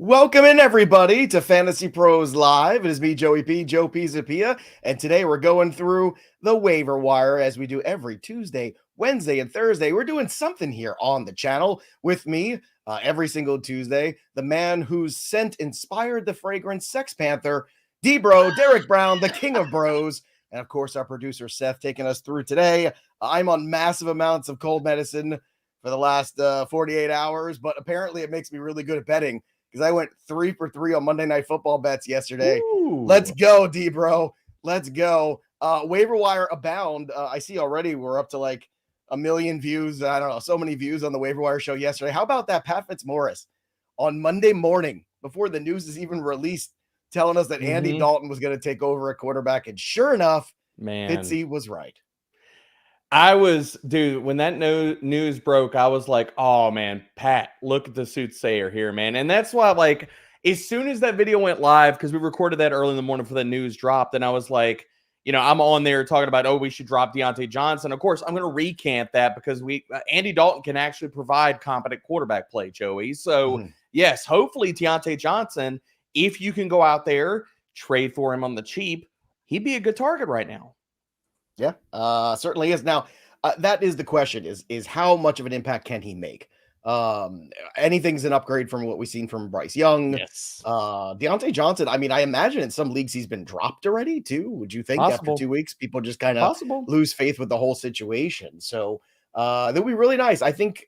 Welcome in, everybody, to Fantasy Pros Live. It is me, Joey P, Joe P Zapia, and today we're going through the waiver wire as we do every Tuesday, Wednesday, and Thursday. We're doing something here on the channel with me every single Tuesday, the man whose scent inspired the fragrance Sex Panther, D-Bro, Derek Brown, the king of bros, and of course our producer Seth taking us through today. I'm on massive amounts of cold medicine for the last 48 hours, but apparently it makes me really good at betting, because I went 3 for 3 on Monday Night Football bets yesterday. Ooh. Let's go, D-Bro. Let's go. Waiver wire abound. I see already we're up to like 1 million views. I don't know, so many views on the waiver wire show yesterday. How about that Pat Fitzmaurice on Monday morning before the news is even released, telling us that Andy Dalton was going to take over at quarterback? And sure enough, Fitzy was right. Dude, when that news broke, I was like, oh man, Pat, look at the soothsayer here, man. And that's why, like, as soon as that video went live, because we recorded that early in the morning before the news dropped, and I was like, I'm on there talking about, we should drop Diontae Johnson. Of course, I'm going to recant that because Andy Dalton can actually provide competent quarterback play, Joey. So, yes, hopefully Diontae Johnson, if you can go out there, trade for him on the cheap, he'd be a good target right now. Yeah, certainly is. Now, that is the question, is how much of an impact can he make? Anything's an upgrade from what we've seen from Bryce Young. Yes. Diontae Johnson, I mean, I imagine in some leagues he's been dropped already too. Would you think after 2 weeks, people just kind of lose faith with the whole situation? So that would be really nice. I think,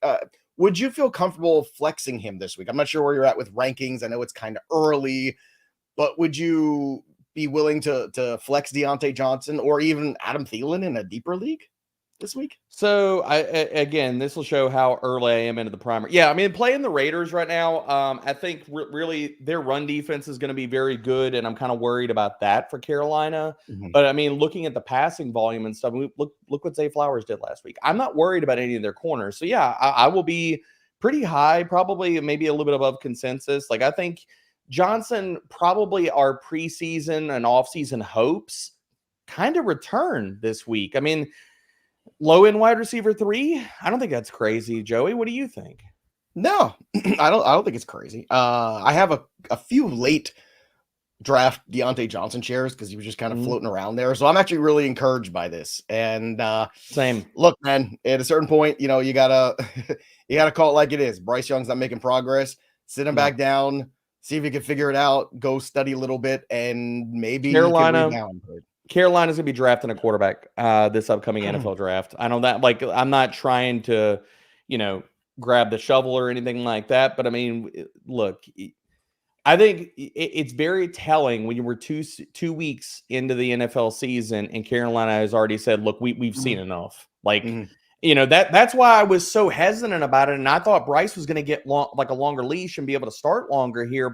would you feel comfortable flexing him this week? I'm not sure where you're at with rankings. I know it's kind of early, but would you be willing to flex Diontae Johnson or even Adam Thielen in a deeper league this week? So again, this will show how early I am into the primary. Yeah, I mean, playing the Raiders right now, I think really their run defense is going to be very good, and I'm kind of worried about that for Carolina. But I mean, looking at the passing volume and stuff, look what Zay Flowers did last week. I'm not worried about any of their corners. So yeah, I will be pretty high, probably maybe a little bit above consensus. Like, I think Johnson, probably our preseason and offseason hopes, kind of return this week. I mean, low end wide receiver 3, I don't think that's crazy. Joey, what do you think? No, I don't think it's crazy. I have a few late draft Diontae Johnson shares because he was just kind of floating around there. So I'm actually really encouraged by this. And same. Look, man, at a certain point, you gotta call it like it is. Bryce Young's not making progress. Sit him back down. See if you can figure it out. Go study a little bit, and maybe Carolina's going to be drafting a quarterback this upcoming NFL draft. I know that. Like, I'm not trying to, grab the shovel or anything like that. But I mean, look, I think it's very telling when you were two weeks into the NFL season and Carolina has already said, "Look, we've seen enough." Like. That's why I was so hesitant about it. And I thought Bryce was going to get a longer leash and be able to start longer here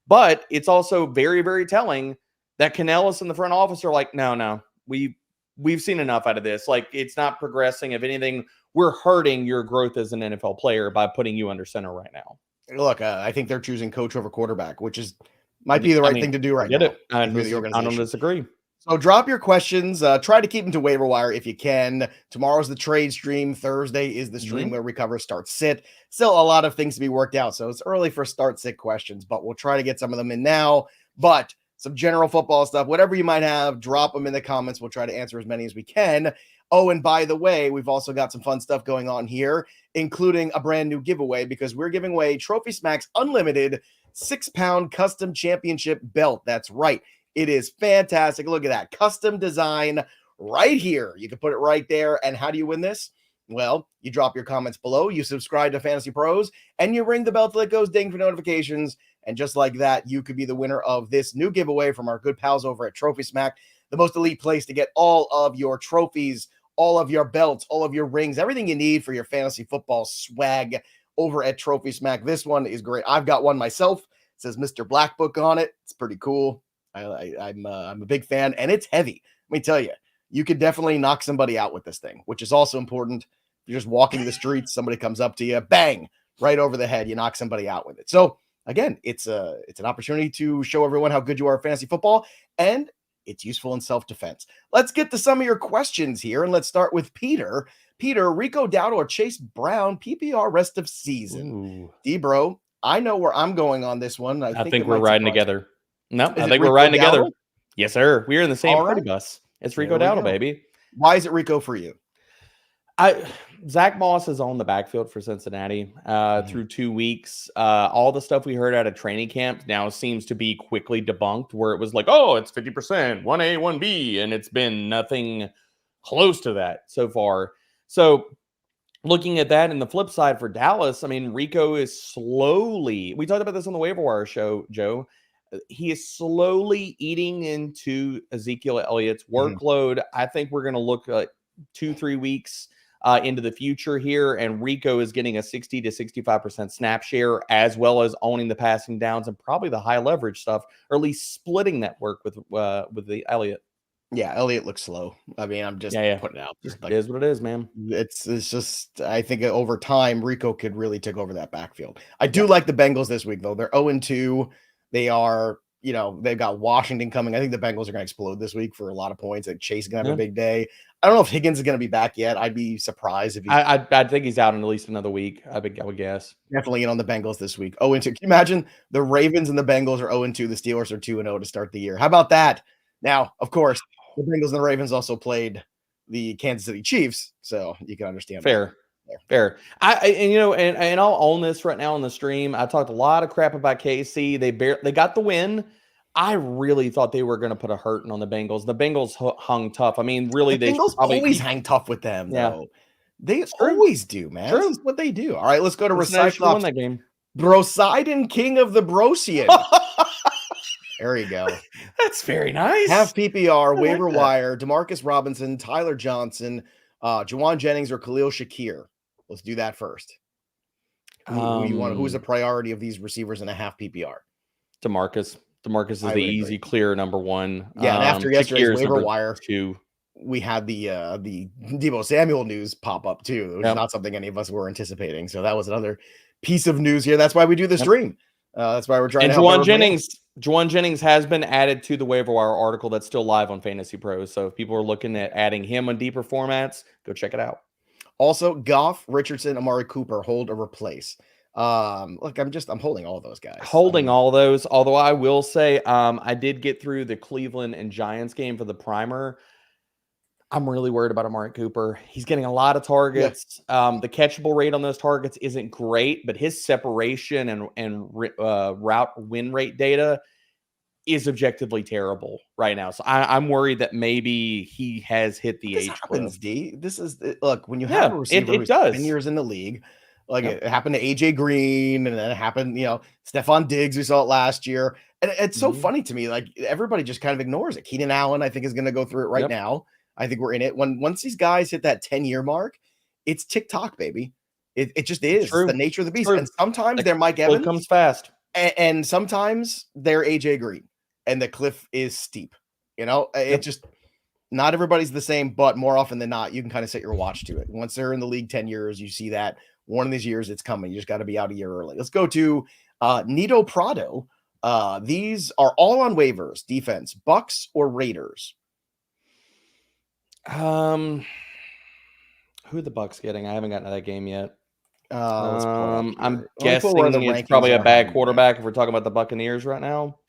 but it's also very, very telling that Canellis and the front office are like, no, we've seen enough out of this. Like, it's not progressing. If anything, we're hurting your growth as an NFL player by putting you under center right now. Look, I think they're choosing coach over quarterback, which might be the right thing to do right now. I don't disagree. So drop your questions. Try to keep them to waiver wire if you can. Tomorrow's the trade stream. Thursday is the stream where we cover start sit. Still a lot of things to be worked out. So it's early for start sit questions, but we'll try to get some of them in now. But some general football stuff, whatever you might have, drop them in the comments. We'll try to answer as many as we can. Oh, and by the way, we've also got some fun stuff going on here, including a brand new giveaway because we're giving away Trophy Smacks Unlimited 6-pound custom championship belt. That's right. It is fantastic. Look at that. Custom design right here. You can put it right there. And how do you win this? Well, you drop your comments below, you subscribe to Fantasy Pros, and you ring the bell till it goes ding for notifications. And just like that, you could be the winner of this new giveaway from our good pals over at Trophy Smack, the most elite place to get all of your trophies, all of your belts, all of your rings, everything you need for your fantasy football swag over at Trophy Smack. This one is great. I've got one myself. It says Mr. Black Book on it. It's pretty cool. I'm a big fan, and it's heavy. Let me tell you, you could definitely knock somebody out with this thing, which is also important. You're just walking the streets, somebody comes up to you, bang, right over the head. You knock somebody out with it. So again, it's an opportunity to show everyone how good you are at fantasy football, and it's useful in self-defense. Let's get to some of your questions here, and let's start with Peter. Peter, Rico Dowdle or Chase Brown, PPR rest of season. D-Bro, I know where I'm going on this one. I think think it we're might riding surprise together. No, you. I Is it think we're Rico riding together. Dowdle? Yes, sir. We're in the same All party right. bus. It's There Rico we Dowdle, go. baby. Why is it Rico for you? Zach Moss is on the backfield for Cincinnati through 2 weeks. All the stuff we heard out of training camp now seems to be quickly debunked, where it was like, oh, it's 50%, 1A, 1B, and it's been nothing close to that so far. So looking at that, and the flip side for Dallas, I mean, Rico is slowly, we talked about this on the waiver wire show, Joe. He is slowly eating into Ezekiel Elliott's workload. I think we're going to look at 2-3 weeks into the future here, and Rico is getting a 60 to 65% snap share, as well as owning the passing downs and probably the high leverage stuff, or at least splitting that work with the Elliott. Yeah, Elliott looks slow. I mean, I'm just putting it out. Just like, it is what it is, man. It's just, I think over time, Rico could really take over that backfield. I do like the Bengals this week, though. They're 0-2. They are, they've got Washington coming. I think the Bengals are going to explode this week for a lot of points. Like Chase is going to have a big day. I don't know if Higgins is going to be back yet. I'd be surprised if he's. I think he's out in at least another week. I would guess. Definitely in on the Bengals this week. 0-2. Can you imagine the Ravens and the Bengals are 0-2? The Steelers are 2-0 to start the year. How about that? Now, of course, the Bengals and the Ravens also played the Kansas City Chiefs, so you can understand. Fair. And I'll own this right now on the stream. I talked a lot of crap about KC. They got the win. I really thought they were going to put a hurting on the Bengals. The Bengals hung tough. I mean, really, the Bengals always hang tough with them, though. They always do, man. True. This is what they do. All right, let's go to Recyclops. Won that game. Brosidon, king of the Brosian. There you go. That's very nice. Half PPR, waiver wire, Demarcus Robinson, Tyler Johnson, Jauan Jennings, or Khalil Shakir. Let's do that first. Who you want? Who's the priority of these receivers in a half PPR? Demarcus. Demarcus is the easy, clear number one. Yeah, and after yesterday's waiver wire, 2. We had the Deebo Samuel news pop up too, which is not something any of us were anticipating. So that was another piece of news here. That's why we do the stream. That's why we're trying to help Jauan Jennings has been added to the waiver wire article that's still live on FantasyPros. So if people are looking at adding him on deeper formats, go check it out. Also, Goff, Richardson, Amari Cooper, hold or replace. Look, I'm holding all those guys. All those. Although I will say, I did get through the Cleveland and Giants game for the primer. I'm really worried about Amari Cooper. He's getting a lot of targets. The catchable rate on those targets isn't great, but his separation and route win rate data is objectively terrible right now. So I'm worried that maybe he has hit the age happens, D. This is look, when you have a receiver who's 10 years in the league, like it happened to AJ Green, and then it happened, Stephon Diggs, we saw it last year. And it's so funny to me. Like everybody just kind of ignores it. Keenan Allen, I think, is going to go through it right now. I think we're in it. Once these guys hit that 10-year mark, it's TikTok, baby. It just is. It's the nature of the beast. And sometimes they're Mike Evans. It comes fast. And sometimes they're AJ Green. And the cliff is steep. It just, not everybody's the same, but more often than not, you can kind of set your watch to it. Once they're in the league 10 years, you see that one of these years it's coming. You just got to be out a year early. Let's go to Nito Prado. These are all on waivers. Defense, Bucks or Raiders? Who are the Bucks getting? I haven't gotten to that game yet. I'm guessing it's probably a bad quarterback if we're talking about the Buccaneers right now.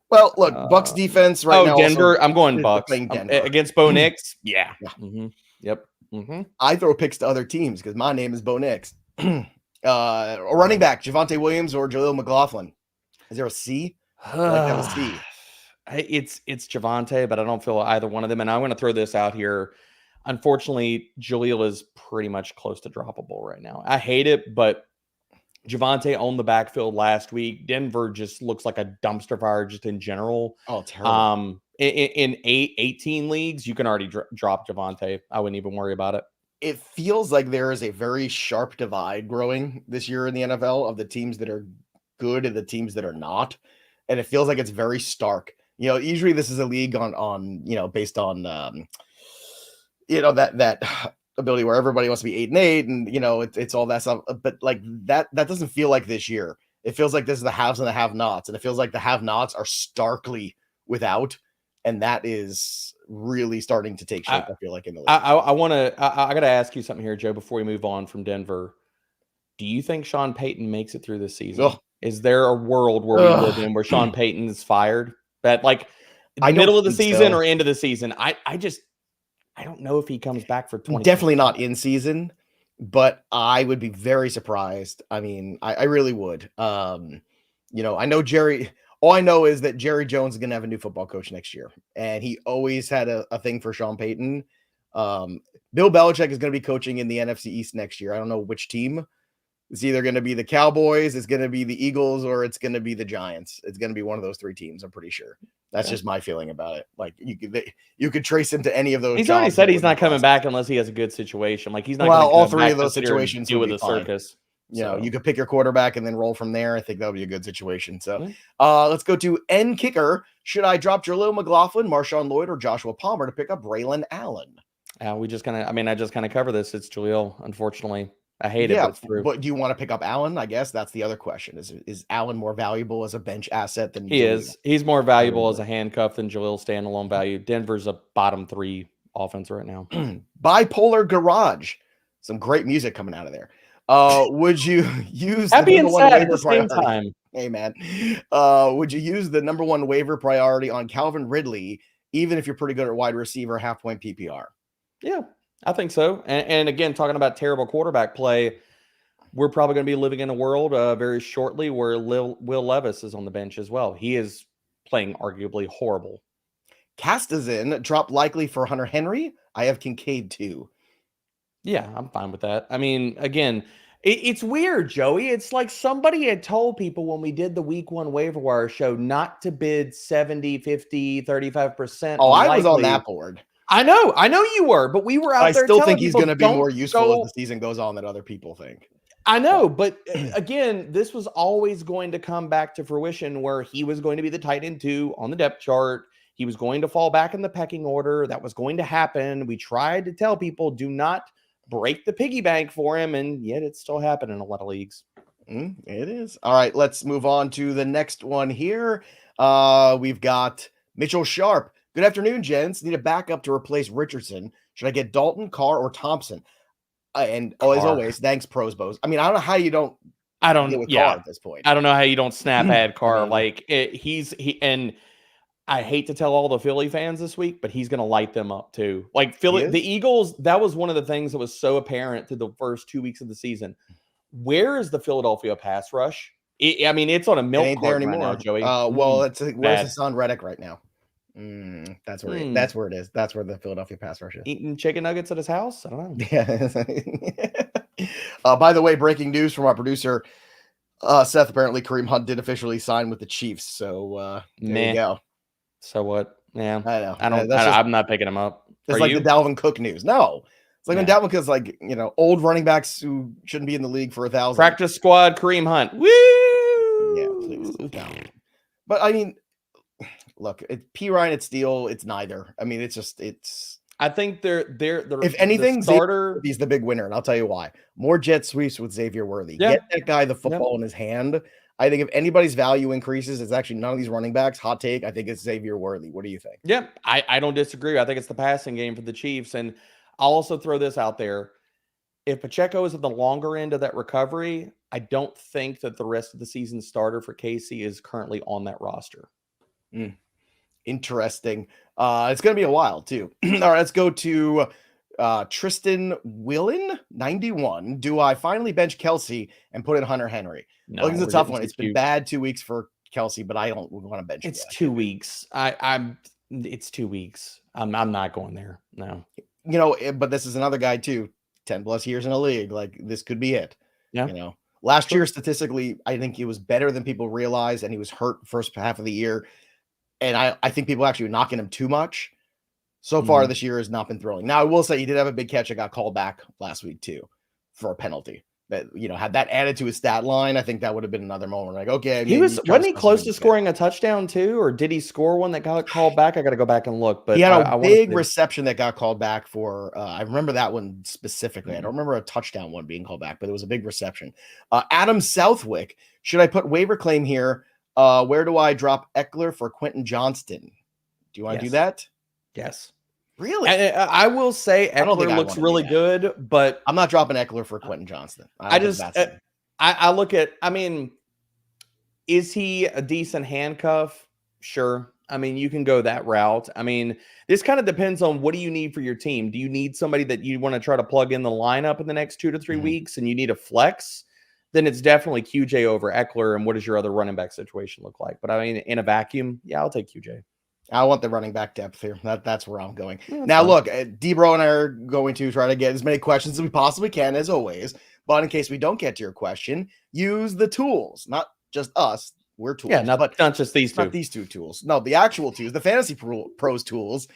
Well, look, Bucks defense right now. Denver. I'm going Bucks against Bo Nix. Yeah. Mm-hmm. Yep. Mm-hmm. I throw picks to other teams because my name is Bo Nix. Running back, Javonte Williams or Jaleel McLaughlin. Is there a C? I like that a C. It's Javonte, but I don't feel either one of them. And I'm going to throw this out here. Unfortunately, Jaleel is pretty much close to droppable right now. I hate it, but Javonte owned the backfield last week. Denver just looks like a dumpster fire just in general. Oh, terrible. In 18 leagues, you can already drop Javonte. I wouldn't even worry about it. It feels like there is a very sharp divide growing this year in the NFL of the teams that are good and the teams that are not. And it feels like it's very stark. Usually this is a league on based on, that ability where everybody wants to be 8-8 and, it's all that stuff. But like that doesn't feel like this year. It feels like this is the haves and the have-nots. And it feels like the have-nots are starkly without. And that is really starting to take shape, I feel like, in the league. I got to ask you something here, Joe, before we move on from Denver. Do you think Sean Payton makes it through this season? Ugh. Is there a world where we live in where Sean Payton is fired? That like middle of the season or end of the season? I don't know if he comes back for 20. Definitely not in season, but I would be very surprised. I mean, I really would. You know, I know all I know is that Jerry Jones is going to have a new football coach next year, and he always had a thing for Sean Payton. Bill Belichick is going to be coaching in the NFC East next year. I don't know which team. It's either going to be the Cowboys, it's going to be the Eagles, or it's going to be the Giants. It's going to be one of those 3 teams, I'm pretty sure. That's just my feeling about it. Like you could trace him to any of those. He's already said he's not coming back unless he has a good situation. Like he's not. Well, all 3 of those situations do with a circus. You know, you could pick your quarterback and then roll from there. I think that would be a good situation. So let's go to N kicker. Should I drop Jaleel McLaughlin, Marshawn Lloyd, or Joshua Palmer to pick up Braelon Allen? I just kind of cover this. It's Jaleel, unfortunately. I hate it, but it's true. But do you want to pick up Allen? I guess that's the other question. Is Allen more valuable as a bench asset than he is? He's more valuable as a handcuff than Jaleel standalone value. Denver's a bottom 3 offense right now. Bipolar Garage. Some great music coming out of there. Would you use happy and sad at the same time? Hey man, would you use the number 1 waiver priority on Calvin Ridley, even if you're pretty good at wide receiver, half-point PPR? Yeah, I think so. And again, talking about terrible quarterback play, we're probably going to be living in a world very shortly where Will Levis is on the bench as well. He is playing arguably horrible. Castazin dropped likely for Hunter Henry. I have Kincaid too. Yeah, I'm fine with that. I mean, again, it's weird, Joey. It's like somebody had told people when we did the week 1 waiver wire show not to bid 70, 50, 35%. Oh, I was on that board. I know you were, but we were out there. I still think he's going to be more useful as the season goes on than other people think. I know, but again, this was always going to come back to fruition where he was going to be the tight end 2 on the depth chart. He was going to fall back in the pecking order. That was going to happen. We tried to tell people, do not break the piggy bank for him, and yet it's still happening in a lot of leagues. It is. All right, let's move on to the next one here. We've got Mitchell Sharp. Good afternoon, gents. Need a backup to replace Richardson. Should I get Dalton, Carr, or Thompson? And as always, thanks, Pros Bows. I mean, I don't know how you don't. I don't. Carr at this point. I don't know how you don't snap add Carr. Like and I hate to tell all the Philly fans this week, but he's going to light them up too. Like Philly, the Eagles. That was one of the things that was so apparent through the first 2 weeks of the season. Where is the Philadelphia pass rush? I mean, it's on a milk carton right now, Joey. Well, where's Hassan Reddick right now? That's where it is. That's where the Philadelphia pass rush is. Eating chicken nuggets at his house? I don't know. Yeah. By the way, breaking news from our producer, Seth. Apparently, Kareem Hunt did officially sign with the Chiefs. So there you go. So what? Yeah, I know. I'm not picking him up. It's like the Dalvin Cook news. No, it's like when Dalvin Cook's like, old running backs who shouldn't be in the league for 1,000. Practice squad Kareem Hunt. Woo! Yeah, please. But I mean, look, it's P. Ryan, it's Steele, it's neither. I mean, it's. I think they're if anything, starter, he's the big winner, and I'll tell you why. More jet sweeps with Xavier Worthy. Yeah. Get that guy the football in his hand. I think if anybody's value increases, it's actually none of these running backs. Hot take, I think it's Xavier Worthy. What do you think? Yeah, I don't disagree. I think it's the passing game for the Chiefs, and I'll also throw this out there. If Pacheco is at the longer end of that recovery, I don't think that the rest of the season starter for KC is currently on that roster. Interesting. It's going to be a while too. All right, let's go to Tristan Willen, 91. Do I finally bench Kelce and put in Hunter Henry? No, it's a tough one. It's been bad 2 weeks for Kelce, but I don't want to bench him. It's 2 weeks. It's 2 weeks. I'm not going there. No. But this is another guy too. 10 plus years in a league. Like this could be it. Yeah. Last year, statistically, I think he was better than people realized, and he was hurt first half of the year. And I think people actually were knocking him too much. So far, this year has not been thrilling. Now, I will say he did have a big catch that got called back last week too for a penalty. That had that added to his stat line, I think that would have been another moment. Like, okay, wasn't he close to scoring a touchdown too, or did he score one that got called back? I got to go back and look. But he had a big reception that got called back for. I remember that one specifically. I don't remember a touchdown one being called back, but it was a big reception. Adam Southwick, should I put waiver claim here? Where do I drop Ekeler for Quentin Johnston? Do you want to do that? Yes. Really? I will say Ekeler looks really good, but I'm not dropping Ekeler for Quentin Johnston. I look at, I mean, is he a decent handcuff? Sure. I mean, you can go that route. I mean, this kind of depends on what do you need for your team. Do you need somebody that you want to try to plug in the lineup in the next 2 to 3 weeks and you need a flex? Then it's definitely QJ over Ekeler. And what does your other running back situation look like? But I mean, in a vacuum, yeah, I'll take QJ. I want the running back depth here. That's where I'm going. Yeah, now, look, Debro and I are going to try to get as many questions as we possibly can, as always. But in case we don't get to your question, use the tools. Not just us. We're tools. Yeah, not just these two. Not these two tools. No, the actual tools, the Fantasy Pros tools.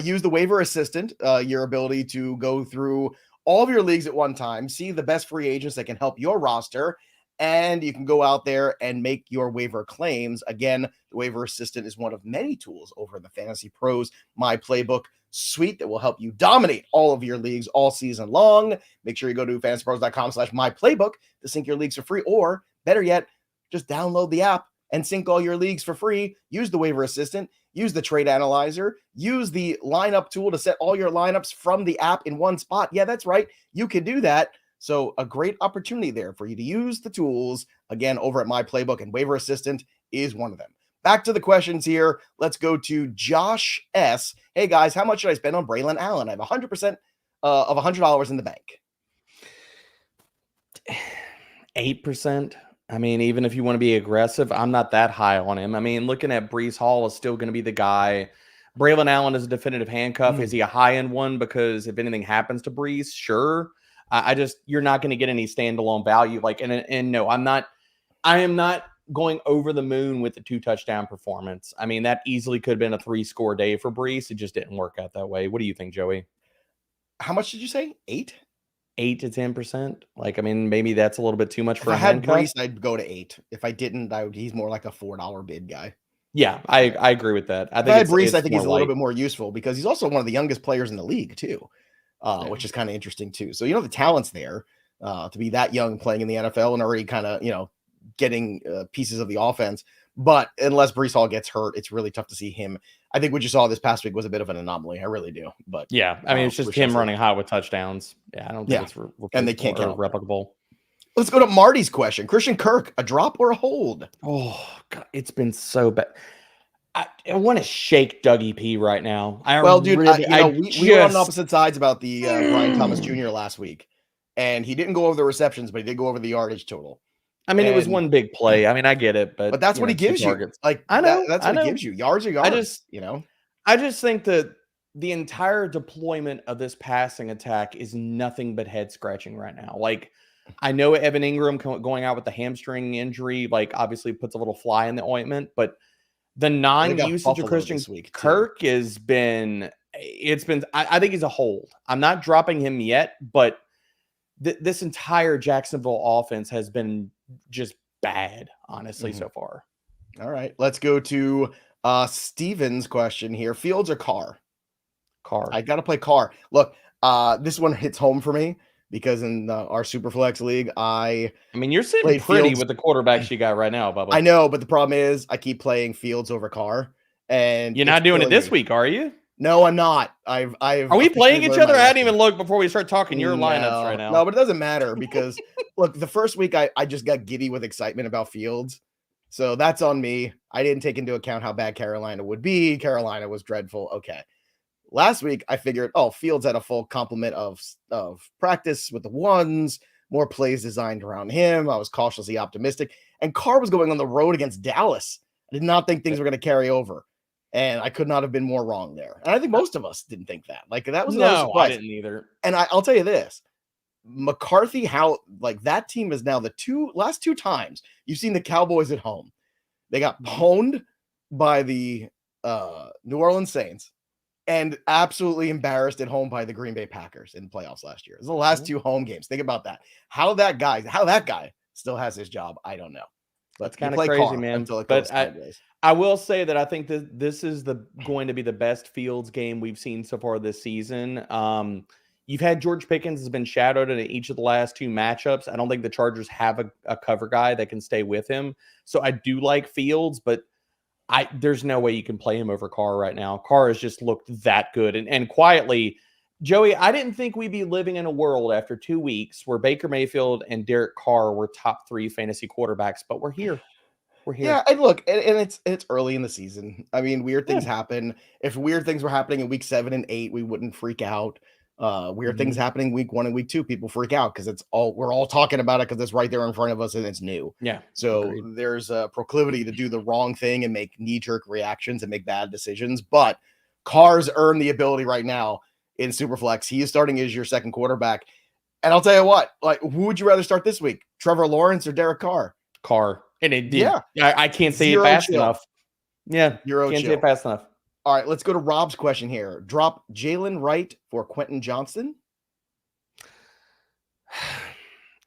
Use the Waiver Assistant, your ability to go through all of your leagues at one time, see the best free agents that can help your roster, and you can go out there and make your waiver claims. Again, the Waiver Assistant is one of many tools over the Fantasy Pros My Playbook suite that will help you dominate all of your leagues all season long. Make sure you go to fantasypros.com/myplaybook to sync your leagues for free, or better yet, just download the app and sync all your leagues for free. Use the Waiver Assistant, use the Trade Analyzer, use the lineup tool to set all your lineups from the app in one spot. Yeah, that's right. You can do that. So a great opportunity there for you to use the tools, again, over at My Playbook, and Waiver Assistant is one of them. Back to the questions here. Let's go to Josh S. Hey, guys, how much should I spend on Braelon Allen? I have 100% of $100 in the bank. 8%. I mean, even if you want to be aggressive, I'm not that high on him. I mean, looking at Breece Hall is still going to be the guy. Braelon Allen is a definitive handcuff. Is he a high-end one? Because if anything happens to Breece, sure. You're not going to get any standalone value. And no, I am not going over the moon with the 2-touchdown performance. I mean, that easily could have been a 3-score day for Breece. It just didn't work out that way. What do you think, Joey? How much did you say? 8? 8 to 10%. I mean, maybe that's a little bit too much for a handcuff. If I had Breece, I'd go to 8. If I didn't, he's more like a $4 bid guy. Yeah, I agree with that. I think Breece, I think he's a little bit more useful because he's also one of the youngest players in the league too, which is kind of interesting too. So, the talent's there to be that young playing in the NFL and already kind of, getting pieces of the offense. But unless Breece Hall gets hurt, it's really tough to see him. I think what you saw this past week was a bit of an anomaly. I really do. But yeah, I mean, it's just him running hot with touchdowns. Yeah, I don't think it's and they can't get replicable. Let's go to Marty's question. Christian Kirk, a drop or a hold? Oh, God, it's been so bad. I want to shake Dougie P right now. We were on opposite sides about the Brian Thomas Jr. last week, and he didn't go over the receptions, but he did go over the yardage total. I mean, it was one big play. I mean, I get it, but that's what he gives you. I know that's what he gives you. Yards are yards. I just think that the entire deployment of this passing attack is nothing but head scratching right now. I know Evan Ingram going out with the hamstring injury, obviously puts a little fly in the ointment, but the non-usage of Christian Kirk has been, I think he's a hold. I'm not dropping him yet, but this entire Jacksonville offense has been just bad, honestly, so far. All right, let's go to Steven's question here. Fields or Carr? Carr. I got to play Carr. Look, this one hits home for me because in our Superflex league, I mean, you're sitting pretty Fields with the quarterbacks you got right now, Bubba. I know, but the problem is I keep playing Fields over Carr, and you're not doing it this week, are you? No, I'm not. Are we playing each other? I didn't even look before we start talking your lineups right now. No, but it doesn't matter because look, the first week I just got giddy with excitement about Fields. So that's on me. I didn't take into account how bad Carolina would be. Carolina was dreadful. Okay. Last week I figured, Fields had a full complement of practice with the ones, more plays designed around him. I was cautiously optimistic. And Carr was going on the road against Dallas. I did not think things were going to carry over. And I could not have been more wrong there. And I think most of us didn't think that. That was no surprise. I didn't either. And I'll tell you this. McCarthy, that team is now the last two times you've seen the Cowboys at home. They got pwned by the New Orleans Saints and absolutely embarrassed at home by the Green Bay Packers in the playoffs last year. It was the last two home games. Think about that. How that guy still has his job, I don't know. That's kind of crazy, man. But I will say that I think that this is going to be the best Fields game we've seen so far this season. You've had George Pickens has been shadowed in each of the last two matchups. I don't think the Chargers have a cover guy that can stay with him. So I do like Fields, but there's no way you can play him over Carr right now. Carr has just looked that good. And quietly, Joey, I didn't think we'd be living in a world after 2 weeks where Baker Mayfield and Derek Carr were top 3 fantasy quarterbacks, but we're here. We're here. Yeah, and look, and it's early in the season. I mean, weird things happen. If weird things were happening in week 7 and 8, we wouldn't freak out. Weird things happening week 1 and week 2, people freak out because we're all talking about it because it's right there in front of us and it's new. Yeah. So agreed. there's a proclivity to do the wrong thing and make knee-jerk reactions and make bad decisions. But Carr's earned the ability right now in Superflex. He is starting as your second quarterback. And I'll tell you what, like, who would you rather start this week? Trevor Lawrence or Derek Carr? Carr. And it did. Yeah. I can't say it fast enough. Yeah. Can't say it fast enough. All right, let's go to Rob's question here. Drop Jalen Wright for Quentin Johnston?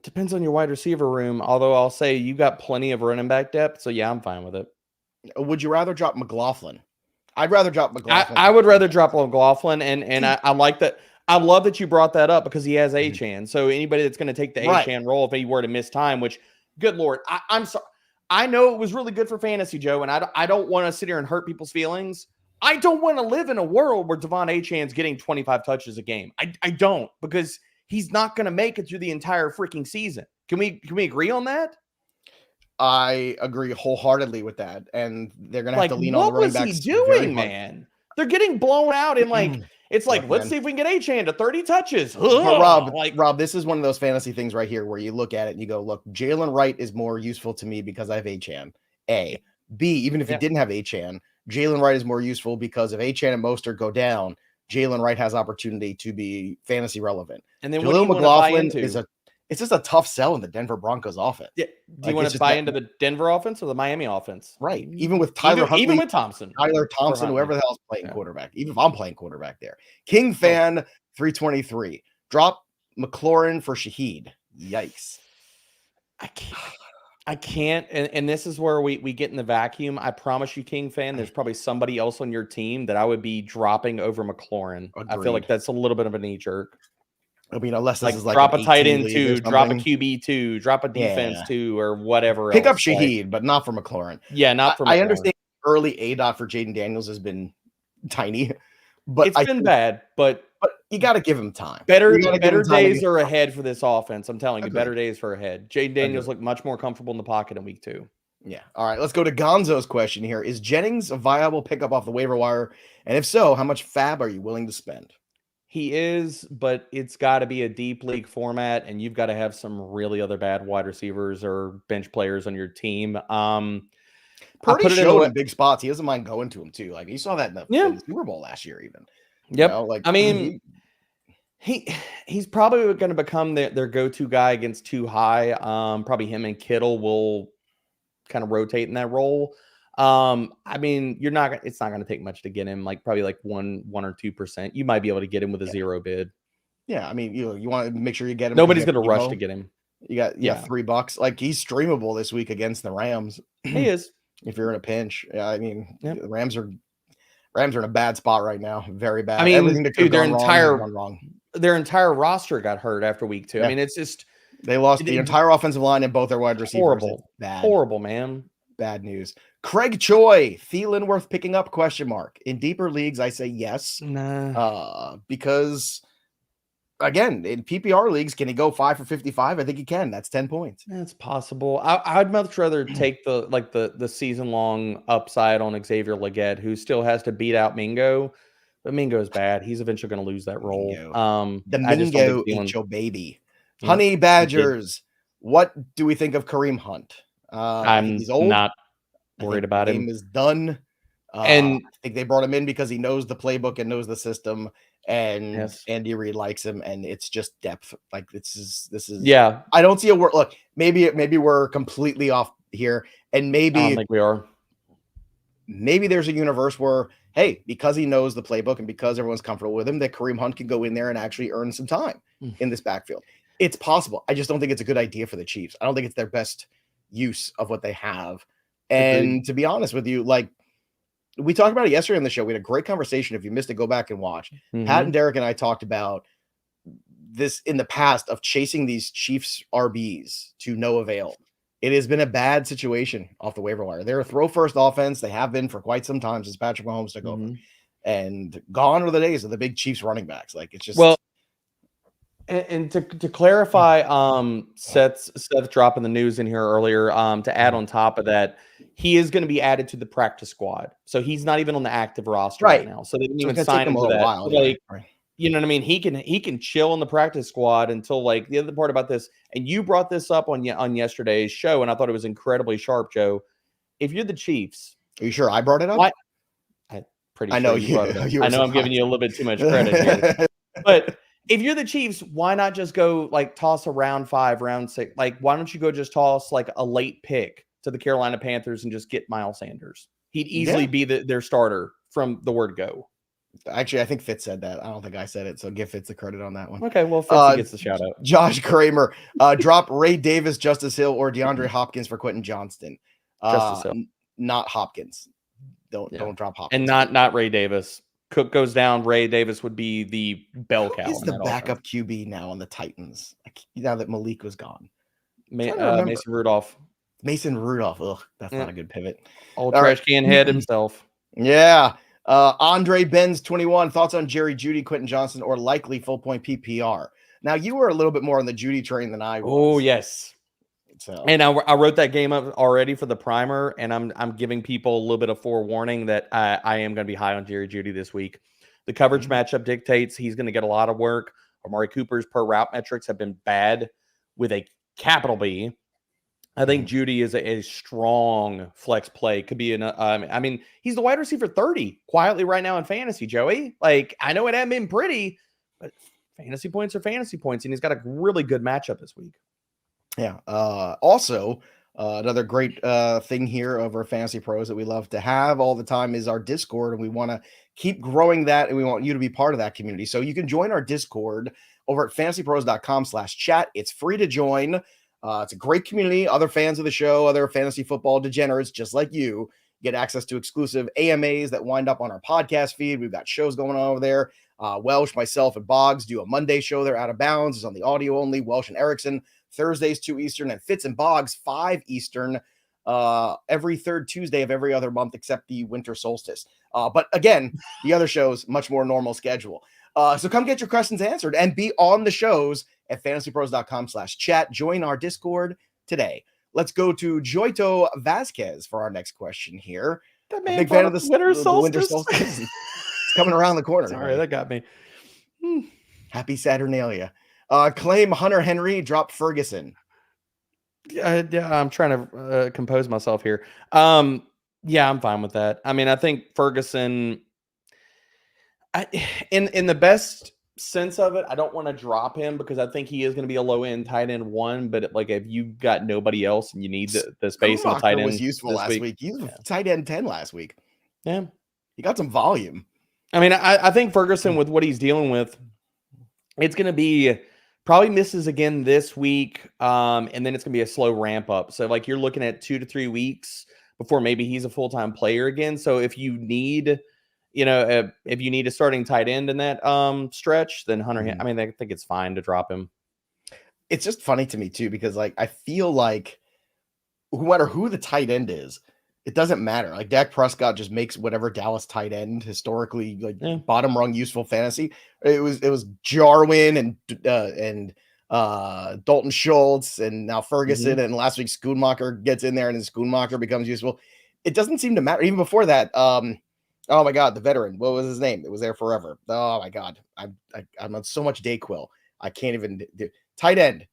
Depends on your wide receiver room, although I'll say you got plenty of running back depth, so yeah, I'm fine with it. Would you rather drop McLaughlin? I'd rather drop McLaughlin. I would rather drop McLaughlin, and I like that. I love that you brought that up because he has Achane. So anybody that's going to take the Achane role if he were to miss time, which, good Lord, I'm sorry. I know it was really good for fantasy, Joe, and I don't want to sit here and hurt people's feelings. I don't want to live in a world where Devon Achane's getting 25 touches a game. I don't, because he's not going to make it through the entire freaking season. Can we agree on that? I agree wholeheartedly with that, and they're going to have to lean on the running backs. What was he doing, man? They're getting blown out in it's like, let's see if we can get Achane to 30 touches. But Rob, this is one of those fantasy things right here where you look at it and you go, look, Jalen Wright is more useful to me because I have Achane. A. B, even if he didn't have Achane, Jalen Wright is more useful because if Achane and Mostert go down, Jalen Wright has opportunity to be fantasy relevant. And then Jaleel McLaughlin it's just a tough sell in the Denver Broncos offense. Yeah. Do you want to buy into the Denver offense or the Miami offense? Right. Even with Tyler Huntley, even with Thompson, whoever the hell's playing quarterback, even if I'm playing quarterback there. King Fan 323. Drop McLaurin for Shaheed. Yikes. I can't. And this is where we get in the vacuum. I promise you, King Fan, there's probably somebody else on your team that I would be dropping over McLaurin. Agreed. I feel like that's a little bit of a knee jerk. I mean, unless this is like drop a tight end 2, drop a QB 2, drop a defense 2, or whatever. Pick up Shaheed, but not for McLaurin. Yeah, not for McLaurin. I understand early ADOT for Jaden Daniels has been tiny, but it's been bad. But you got to give him time. Better days are ahead for this offense. I'm telling you, better days are ahead. Jaden Daniels looked much more comfortable in the pocket in week 2. Yeah. All right, let's go to Gonzo's question here. Is Jennings a viable pickup off the waiver wire? And if so, how much FAAB are you willing to spend? He is, but it's got to be a deep league format, and you've got to have some really other bad wide receivers or bench players on your team. Purdy showed in big spots. He doesn't mind going to him too. Like you saw that in the Super Bowl last year, even. Yep. You know, I mean, he's probably going to become their go-to guy against too high. Probably him and Kittle will kind of rotate in that role. I mean, it's not going to take much to get him, like probably like 1 or 2%. You might be able to get him with a zero bid. Yeah. I mean, you want to make sure you get him. Nobody's going to rush to get him. You got $3. Like he's streamable this week against the Rams. He is. If you're in a pinch. Yeah. I mean, the Rams are in a bad spot right now. Very bad. I mean, everything that could go wrong. Their entire roster got hurt after week 2. Yeah. I mean, it's just, they lost the entire offensive line and both their wide receivers. Horrible, man. Bad news. Craig Choi, Thielen worth picking up? ? In deeper leagues, I say yes. Nah. Because again, in PPR leagues, can he go 5 for 55? I think he can. That's 10 points. That's possible. I'd much rather take the season long upside on Xavier Legette, who still has to beat out Mingo. But Mingo's bad. He's eventually going to lose that role. The Mingo ain't your baby. Honey Badgers. What do we think of Kareem Hunt? He's old. Not worried about him. Game is done. And I think they brought him in because he knows the playbook and knows the system, and Andy Reid likes him, and it's just depth. Like this is yeah. I don't see a word. Look, maybe we're completely off here, and maybe I don't think we are. Maybe there's a universe where, hey, because he knows the playbook and because everyone's comfortable with him, that Kareem Hunt can go in there and actually earn some time in this backfield. It's possible. I just don't think it's a good idea for the Chiefs. I don't think it's their best use of what they have. And to be honest with you, like we talked about it yesterday on the show, we had a great conversation. If you missed it, go back and watch. Pat and Derek and I talked about this in the past of chasing these Chiefs RBs to no avail. It has been a bad situation off the waiver wire. They're a throw first offense. They have been for quite some time since Patrick Mahomes took over. and gone are the days of the big Chiefs running backs. Like it's just And to clarify, Seth dropping the news in here earlier. To add on top of that, he is going to be added to the practice squad, so he's not even on the active roster right now. So they didn't even sign him to that. While, like, you know what I mean? He can chill in the practice squad until like the other part about this. And you brought this up on yesterday's show, and I thought it was incredibly sharp, Joe. If you're the Chiefs, are you sure I brought it up? I know you brought it up. I know I'm giving you a little bit too much credit here, but. If you're the Chiefs, why not just go like toss a round 5, round 6? Like, why don't you go just toss like a late pick to the Carolina Panthers and just get Miles Sanders? He'd easily be their starter from the word go. Actually, I think Fitz said that. I don't think I said it, so give Fitz the credit on that one. Okay, well, Fitz gets the shout out. Josh Kramer, drop Ray Davis, Justice Hill, or DeAndre Hopkins for Quentin Johnston. Justice Hill. Not Hopkins. Don't drop Hopkins. And not Ray Davis. Cook goes down, Ray Davis would be the bell cow. Who is the backup QB now on the Titans? Now that Malik was gone. Mason Rudolph. Mason Rudolph. Ugh, that's not a good pivot. Old trash can head himself. Yeah. Andre Benz 21. Thoughts on Jerry Jeudy, Quentin Johnston, or likely full point PPR? Now you were a little bit more on the Jeudy train than I was. Oh yes. So. And I wrote that game up already for the primer, and I'm giving people a little bit of forewarning that I am going to be high on Jerry Jeudy this week. The coverage matchup dictates he's going to get a lot of work. Amari Cooper's per route metrics have been bad with a capital B. I think Jeudy is a strong flex play. Could be I mean, he's the wide receiver 30 quietly right now in fantasy, Joey. Like, I know it hasn't been pretty, but fantasy points are fantasy points, and he's got a really good matchup this week. Yeah. Also, another great thing here of our Fantasy Pros that we love to have all the time is our Discord, and we want to keep growing that, and we want you to be part of that community. So you can join our Discord over at fantasypros.com/chat. It's free to join. It's a great community. Other fans of the show, other fantasy football degenerates just like you, get access to exclusive AMAs that wind up on our podcast feed. We've got shows going on over there. Welsh, myself, and Boggs do a Monday show there, Out of Bounds. It's on the audio only. Welsh and Erickson, Thursdays 2 Eastern, and Fitz and Boggs 5 Eastern every third Tuesday of every other month except the winter solstice. But again, the other shows, much more normal schedule. So come get your questions answered and be on the shows at fantasypros.com/chat. Join our Discord today. Let's go to Joito Vasquez for our next question here. That man, big fan of the winter solstice. It's coming around the corner. Sorry, that got me. Happy Saturnalia. Claim Hunter Henry, drop Ferguson. Yeah, I'm trying to compose myself here. Yeah, I'm fine with that. I mean, I think Ferguson, in the best sense of it, I don't want to drop him because I think he is going to be a low end tight end 1. But like, if you've got nobody else and you need the space in the tight end, was useful last week. He was tight end 10 last week. Yeah, he got some volume. I mean, I think Ferguson, with what he's dealing with, it's going to be probably misses again this week, and then it's going to be a slow ramp up. So, like, you're looking at 2 to 3 weeks before maybe he's a full-time player again. So, if you need, if you need a starting tight end in that stretch, then Hunter, I mean, I think it's fine to drop him. It's just funny to me, too, because, like, I feel like no matter who the tight end is, it doesn't matter. Like, Dak Prescott just makes whatever Dallas tight end historically, like, bottom rung useful fantasy. It was Jarwin and Dalton Schultz and now Ferguson, and last week Schoonmaker gets in there and then Schoonmaker becomes useful. It doesn't seem to matter. Even before that, oh my God, the veteran, what was his name? It was there forever. Oh my God, I'm on so much Dayquil. I can't even do tight end.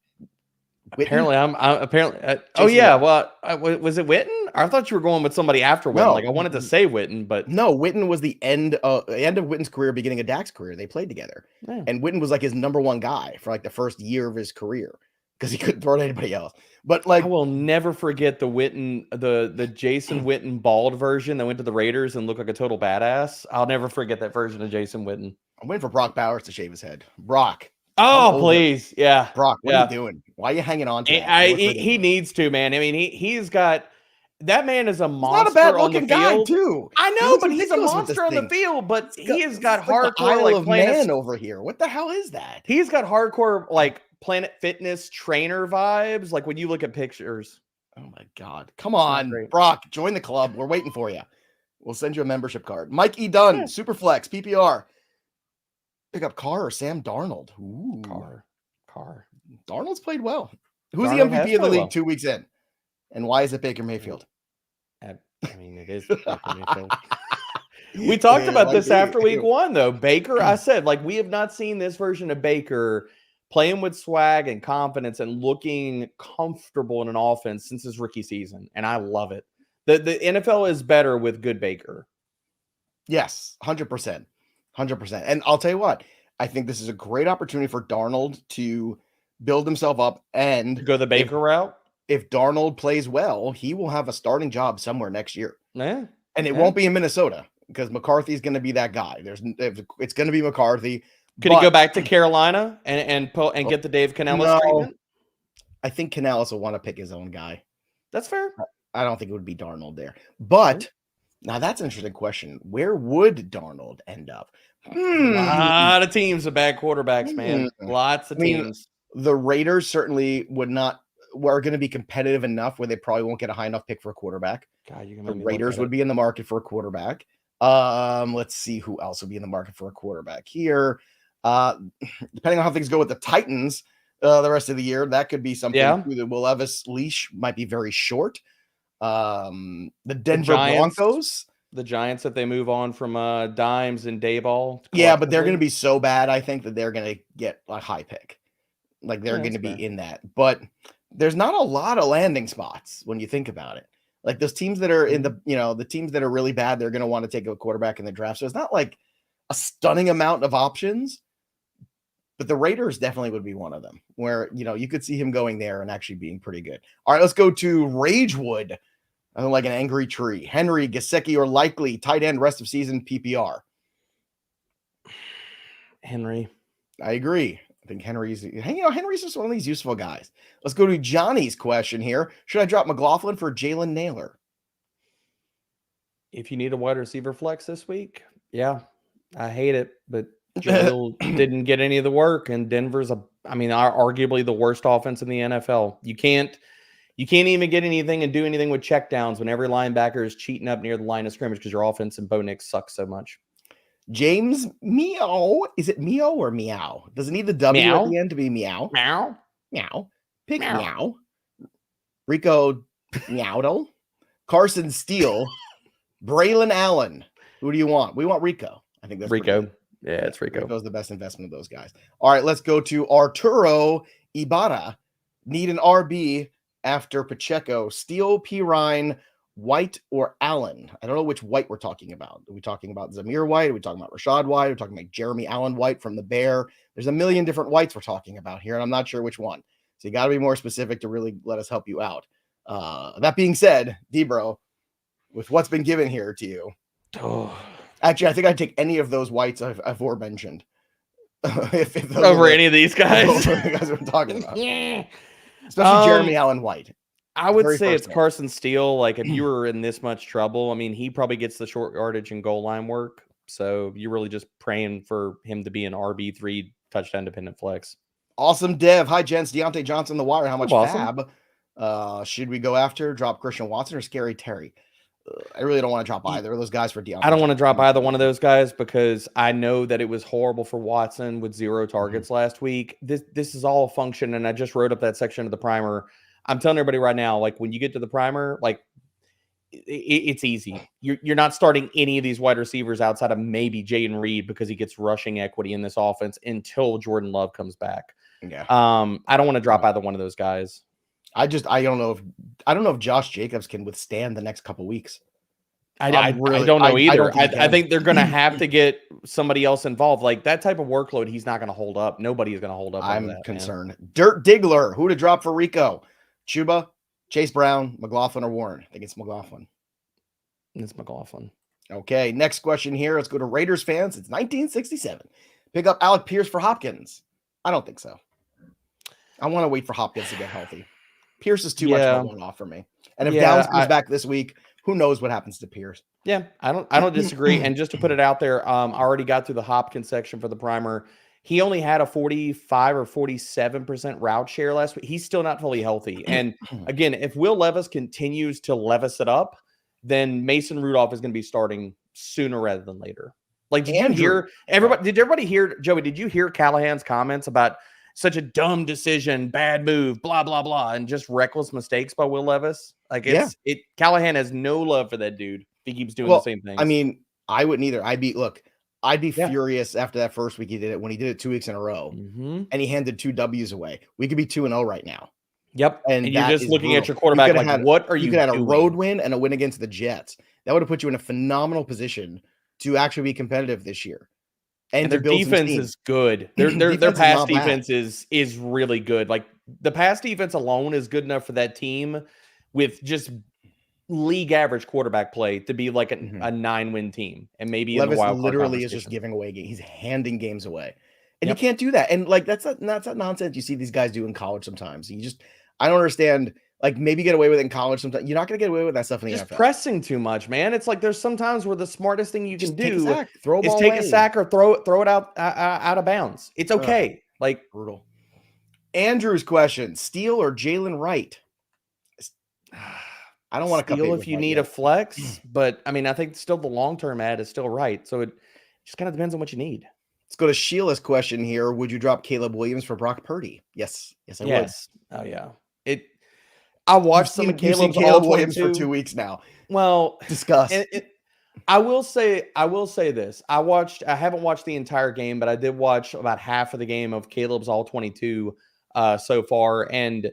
Witten? Apparently, I'm apparently. Oh yeah, well, was it Witten? I thought you were going with somebody after Witten. No, like I wanted to say Witten, but no, Witten was the end of Witten's career, beginning of Dak's career. They played together, and Witten was like his number 1 guy for like the first year of his career because he couldn't throw to anybody else. But like, I will never forget the Witten, the Jason Witten bald version that went to the Raiders and looked like a total badass. I'll never forget that version of Jason Witten. I'm waiting for Brock Bowers to shave his head. Brock. Oh, please. Yeah. Brock, what are you doing? Why are you hanging on to that? He needs to, man. I mean, he's got that man is a monster. Not a bad looking guy, too. I know, but he's a monster on the field, but he has got hardcore like man over here. What the hell is that? He's got hardcore like Planet Fitness trainer vibes, like when you look at pictures. Oh my God. Come on, Brock, join the club. We're waiting for you. We'll send you a membership card. Mike E. Dunn, Yeah. Superflex, PPR. Pick up Carr or Sam Darnold. Ooh. Carr. Darnold's played well. Who's Darnold the has MVP of the played league well. 2 weeks in? And why is it Baker Mayfield? I mean, it is Baker Mayfield. We talked about this after week 1, though. Baker, I said, like, we have not seen this version of Baker playing with swag and confidence and looking comfortable in an offense since his rookie season. And I love it. The NFL is better with good Baker. Yes, 100%. 100%. And I'll tell you what, I think this is a great opportunity for Darnold to build himself up and to go the Baker route. If Darnold plays well, he will have a starting job somewhere next year. Yeah. And it won't be in Minnesota because McCarthy's going to be that guy. It's going to be McCarthy. Could he go back to Carolina and get the Dave Canellis treatment? I think Canellis will want to pick his own guy. That's fair. I don't think it would be Darnold there. But now that's an interesting question. Where would Darnold end up? A lot of teams with bad quarterbacks, man. Lots of teams. The Raiders certainly were going to be competitive enough where they probably won't get a high enough pick for a quarterback. God, the Raiders would be in the market for a quarterback. Let's see who else would be in the market for a quarterback here. Depending on how things go with the Titans the rest of the year, that could be something. Yeah. The Will Levis leash might be very short. The Denver Broncos. The Giants, if they move on from Dimes and Dayball. Yeah, but they're going to be so bad, I think, that they're going to get a high pick. Like they're going to be in that. But there's not a lot of landing spots when you think about it. Like those teams that are in the teams that are really bad, they're going to want to take a quarterback in the draft. So it's not like a stunning amount of options, but the Raiders definitely would be one of them where, you could see him going there and actually being pretty good. All right, let's go to Ragewood. I don't like an angry tree. Henry, Gesicki, or Likely, tight end, rest of season, PPR. Henry. I agree. I think Henry's just one of these useful guys. Let's go to Johnny's question here. Should I drop McLaughlin for Jalen Naylor? If you need a wide receiver flex this week, yeah. I hate it, but Jaleel didn't get any of the work, and Denver's arguably the worst offense in the NFL. You can't even get anything and do anything with checkdowns when every linebacker is cheating up near the line of scrimmage because your offense and Bo Nix sucks so much. James Meow. Is it Meow or Meow? Does it need the W at the end to be Meow? Meow. Meow. Pick Meow. Rico Dowdle. Carson Steele. Braelon Allen. Who do you want? We want Rico. I think that's Rico. Yeah, it's Rico. Rico's the best investment of those guys. All right, let's go to Arturo Ibarra. Need an RB after Pacheco. Steele, Pirine, White, or Allen. I don't know which White we're talking about. Are we talking about Zamir White? Are we talking about Rashad White? Are we talking about Jeremy Allen White from the Bear? There's a million different Whites we're talking about here, and I'm not sure which one. So you got to be more specific to really let us help you out. That being said, Debro, with what's been given here to you, actually, I think I'd take any of those Whites I've aforementioned. if over any of these guys. Over the guys we're talking about. Yeah. Especially Jeremy Allen White. I would say it's Carson Steele. Like, if you were in this much trouble, I mean, he probably gets the short yardage and goal line work. So you're really just praying for him to be an RB3 touchdown dependent flex. Awesome Dev. Hi, gents. Deontay Johnson, the wire. How much awesome. FAAB should we go after? Drop Christian Watson or Scary Terry? I really don't want to drop either of those guys for Deontay. I don't want to drop either one of those guys because I know that it was horrible for Watson with 0 targets last week. This is all a function, and I just wrote up that section of the primer. I'm telling everybody right now, like when you get to the primer, like it's easy. You're not starting any of these wide receivers outside of maybe Jayden Reed because he gets rushing equity in this offense until Jordan Love comes back. Yeah. I don't want to drop either one of those guys. I don't know if Josh Jacobs can withstand the next couple weeks. I don't know either. I think they're going to have to get somebody else involved. Like that type of workload, he's not going to hold up. Nobody is going to hold up. I'm concerned. Man. Dirt Diggler, who to drop for Rico? Chuba, Chase Brown, McLaughlin, or Warren? I think it's McLaughlin. It's McLaughlin. Okay, next question here. Let's go to Raiders fans. It's 1967. Pick up Alec Pierce for Hopkins. I don't think so. I want to wait for Hopkins to get healthy. Pierce is too much of a one-off for me. And if Downs comes back this week, who knows what happens to Pierce? Yeah, I don't disagree. And just to put it out there, I already got through the Hopkins section for the primer. He only had a 45 or 47% route share last week. He's still not fully healthy. And again, if Will Levis continues to Levis it up then Mason Rudolph is going to be starting sooner rather than later. Like, did Andrew. you hear everybody? Did everybody hear, Joey? Did you hear Callahan's comments about such a dumb decision, bad move, blah blah blah, and just reckless mistakes by Will Levis? Like, Callahan has no love for that dude. He keeps doing the same things. I mean, I wouldn't either. I'd be furious after that first week he did it, when he did it 2 weeks in a row, and he handed 2 W's away. We could be 2-0 right now. Yep. And you're just looking at your quarterback like, what are you could have doing? A road win and a win against the Jets. That would have put you in a phenomenal position to actually be competitive this year. And their defense is good. Their pass defense is really good. Like, the pass defense alone is good enough for that team with just league average quarterback play to be like a 9-win team. And maybe Levis literally is just giving away games. He's handing games away. And you can't do that. And like, that's not nonsense you see these guys do in college sometimes. I don't understand. Like, maybe get away with it in college sometimes. You're not going to get away with that stuff in the NFL. Just pressing too much, man. It's like there's sometimes where the smartest thing you can do is take a sack or throw it out of bounds. It's okay. Like, brutal. Andrew's question: Steele or Jalen Wright? I don't want to Steele if you need a flex, but I mean, I think still the long-term ad is still right. So it just kind of depends on what you need. Let's go to Sheila's question here. Would you drop Caleb Williams for Brock Purdy? Yes, I would. Oh yeah. I watched some of Caleb Williams for 2 weeks now. Well, discuss. I will say this. I haven't watched the entire game, but I did watch about half of the game of Caleb's all 22 so far. And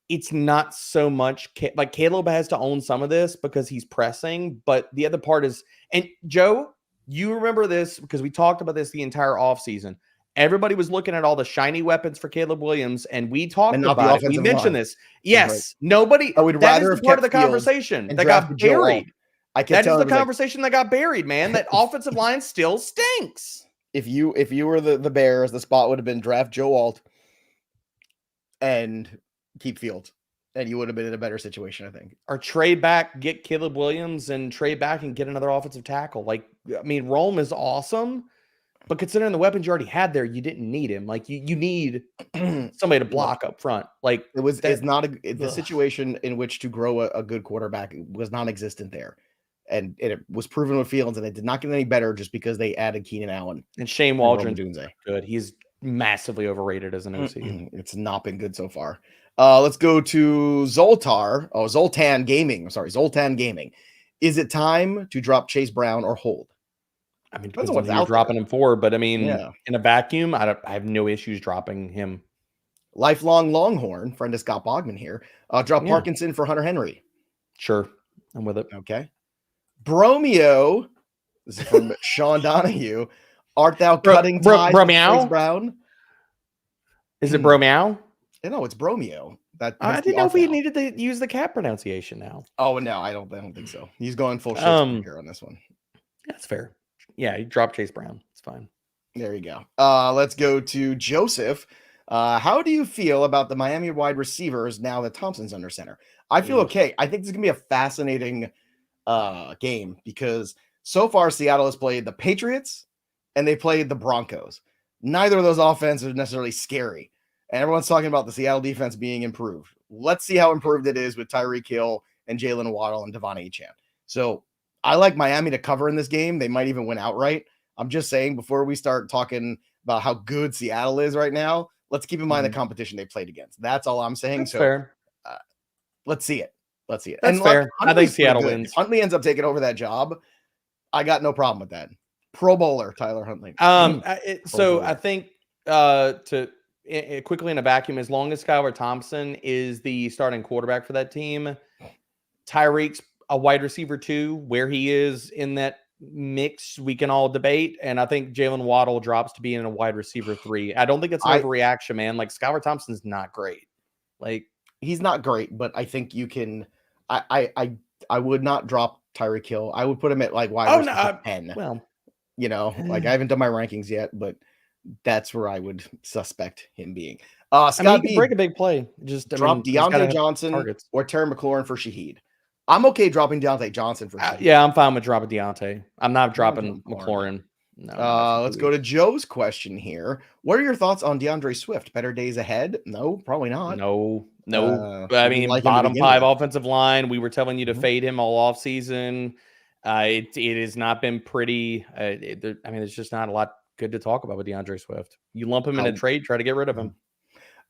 it's not so much like Caleb has to own some of this because he's pressing. But the other part is, and Joe, you remember this because we talked about this the entire offseason. Everybody was looking at all the shiny weapons for Caleb Williams, and we talked about it. We mentioned this. Yes, nobody. I would rather have part of the conversation that got buried. That is the conversation that got buried, man. That offensive line still stinks. If you were the Bears, the spot would have been draft Joe Alt and keep Fields, and you would have been in a better situation, I think. Or trade back, get Caleb Williams, and trade back and get another offensive tackle. Like, I mean, Rome is awesome. But considering the weapons you already had there, you didn't need him. Like, you need somebody to block up front. Like, the situation in which to grow a good quarterback was non-existent there. And it was proven with Fields, and it did not get any better just because they added Keenan Allen. And Shane Waldron's good. He's massively overrated as an OC. It's not been good so far. Let's go to Zoltan Gaming. Zoltan Gaming. Is it time to drop Chase Brown or hold? I mean, depends on what you're dropping him for, but I mean, in a vacuum, I have no issues dropping him. Lifelong Longhorn, friend of Scott Bogman here. Drop Parkinson for Hunter Henry. Sure. I'm with it. Okay. Bromeo. This is from Sean Donahue. Art thou cutting ties with Chase Brown? Is it Bromeo? No, it's Bromeo. I didn't know if we needed to use the cat pronunciation now. Oh, no, I don't think so. He's going full shit here on this one. That's fair. Yeah, you drop Chase Brown. It's fine. There you go. Let's go to Joseph. How do you feel about the Miami wide receivers now that Thompson's under center? I feel okay. I think this is going to be a fascinating game because so far Seattle has played the Patriots and they played the Broncos. Neither of those offenses are necessarily scary. And everyone's talking about the Seattle defense being improved. Let's see how improved it is with Tyreek Hill and Jalen Waddle and Devon Achane. So I like Miami to cover in this game. They might even win outright. I'm just saying before we start talking about how good Seattle is right now, let's keep in mind the competition they played against. That's all I'm saying. That's so fair. Let's see it. That's fair. I think Seattle wins. If Huntley ends up taking over that job, I got no problem with that. Pro Bowler Tyler Huntley. I think quickly in a vacuum, as long as Skylar Thompson is the starting quarterback for that team, Tyreek's a wide receiver 2. Where he is in that mix, we can all debate. And I think Jalen Waddle drops to being a wide receiver 3. I don't think it's an overreaction, man. Like, Skylar Thompson's not great. Like, he's not great, but I think you can. I would not drop Tyreek Hill. I would put him at like wide receiver 10. Well, like I haven't done my rankings yet, but that's where I would suspect him being. Scott B, break a big play. Just drop Deontay Johnson or Terry McLaurin for Shaheed. I'm okay dropping Deontay Johnson for Shaheed. Yeah, I'm fine with dropping Deontay. I'm not dropping McLaurin. No. Let's go to Joe's question here. What are your thoughts on DeAndre Swift? Better days ahead? No, probably not. No. We I didn't mean, like him to bottom begin 5 with. offensive line. We were telling you to fade him all off season. It has not been pretty. There's just not a lot good to talk about with DeAndre Swift. You lump him in a trade, try to get rid of him.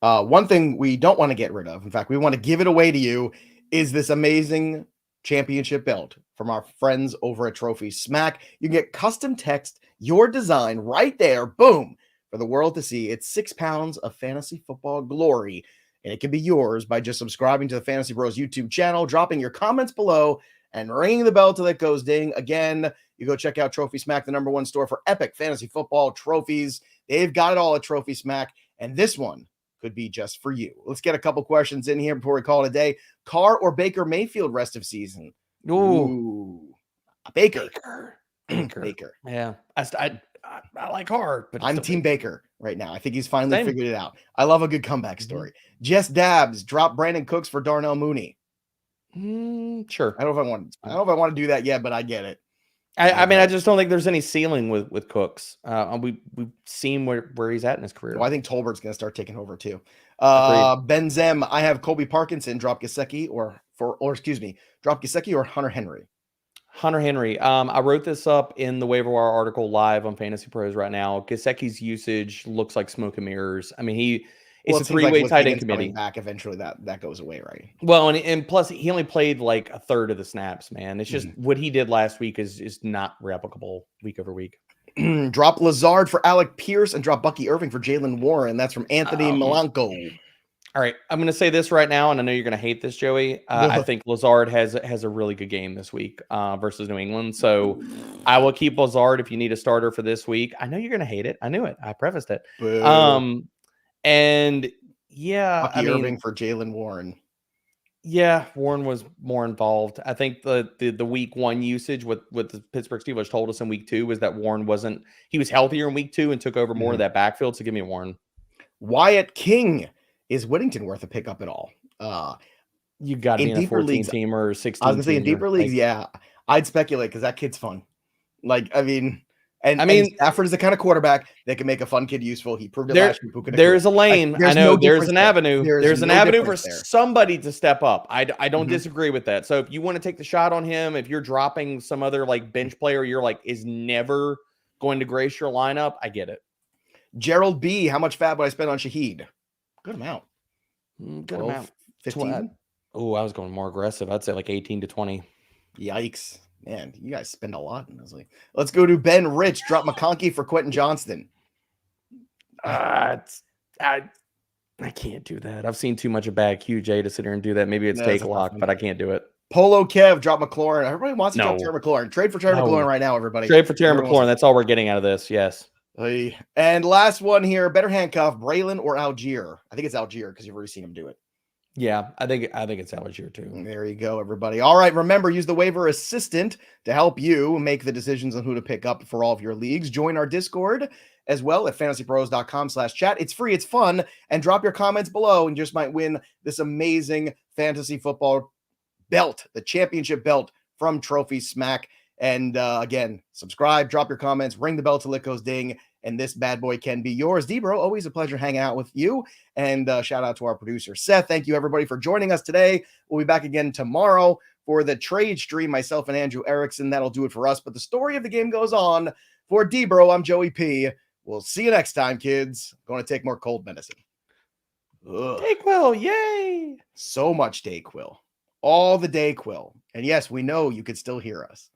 One thing we don't want to get rid of, in fact, we want to give it away to you, is this amazing championship belt from our friends over at Trophy Smack. You can get custom text your design right there, boom, for the world to see. It's 6 pounds of fantasy football glory, and it can be yours by just subscribing to the Fantasy Bros YouTube channel, dropping your comments below, and ringing the bell till it goes ding. Again, you go check out Trophy Smack, the #1 store for epic fantasy football trophies. They've got it all at Trophy Smack, and this one could be just for you. Let's get a couple questions in here before we call it a day. Carr or Baker Mayfield rest of season? Ooh. Baker. Baker. Yeah. I like Carr, but I'm Team Baker right now. I think he's finally figured it out. I love a good comeback story. Jess Dabbs, drop Brandon Cooks for Darnell Mooney. Sure. I don't know if I want to do that yet, but I get it. I just don't think there's any ceiling with Cooks. We've seen where he's at in his career. Well, I think Tolbert's going to start taking over too. Ben Zem, I have Colby Parkinson, drop Gesicki drop Gesicki or Hunter Henry. Hunter Henry. I wrote this up in the waiver wire article live on Fantasy Pros right now. Gesicki's usage looks like smoke and mirrors. I mean, it's a 3-way tight end committee. Back eventually, that goes away, right? Well, and plus he only played like a third of the snaps. Man, it's just what he did last week is not replicable week over week. Drop Lazard for Alec Pierce and drop Bucky Irving for Jalen Warren. That's from Anthony Malanco. All right, I'm going to say this right now, and I know you're going to hate this, Joey. I think Lazard has a really good game this week versus New England. So I will keep Lazard if you need a starter for this week. I know you're going to hate it. I knew it. I prefaced it. And yeah, Bucky Irving for Jalen Warren. Yeah, Warren was more involved. I think the week 1 usage what the Pittsburgh Steelers told us in week 2 was that Warren he was healthier in week 2 and took over more of that backfield. So give me Warren. Wyatt King. Is Whittington worth a pickup at all? You got to be in a 14-team or 16. I was going to say in deeper leagues, yeah. I'd speculate because that kid's fun. And Stafford is the kind of quarterback that can make a fun kid useful. He proved it last week. There's a lane. I know there's an avenue. There's an avenue for somebody to step up. I don't disagree with that. So if you want to take the shot on him, if you're dropping some other like bench player, you're like is never going to grace your lineup. I get it. Gerald B. How much fab would I spend on Shaheed? Good amount. 15. Oh, I was going more aggressive. I'd say like 18 to 20. Yikes. Man, you guys spend a lot. And I was like, let's go to Ben Rich. Drop McConkey for Quentin Johnston. I can't do that. I've seen too much of bad QJ to sit here and do that. Maybe it's take a lock, but I can't do it. Polo Kev, drop McLaurin. Everybody wants to drop Terry McLaurin. Trade for Terry McLaurin right now, everybody. Trade for Terry McLaurin. That's all we're getting out of this. Yes. And last one here, better handcuff, Braelon or Algier? I think it's Algier because you've already seen him do it. Yeah, I think it's Algier too. There you go, everybody. All right, remember, use the waiver assistant to help you make the decisions on who to pick up for all of your leagues. Join our Discord as well at fantasypros.com/chat. It's free, it's fun, and drop your comments below and just might win this amazing fantasy football belt, the championship belt from Trophy Smack. And again, subscribe, drop your comments, ring the bell till it goes ding, and this bad boy can be yours. D-Bro, always a pleasure hanging out with you. And shout out to our producer, Seth. Thank you, everybody, for joining us today. We'll be back again tomorrow for the trade stream, myself and Andrew Erickson. That'll do it for us. But the story of the game goes on. For D-Bro, I'm Joey P. We'll see you next time, kids. Going to take more cold medicine. Dayquil, yay! So much Dayquil. All the Dayquil. And yes, we know you could still hear us.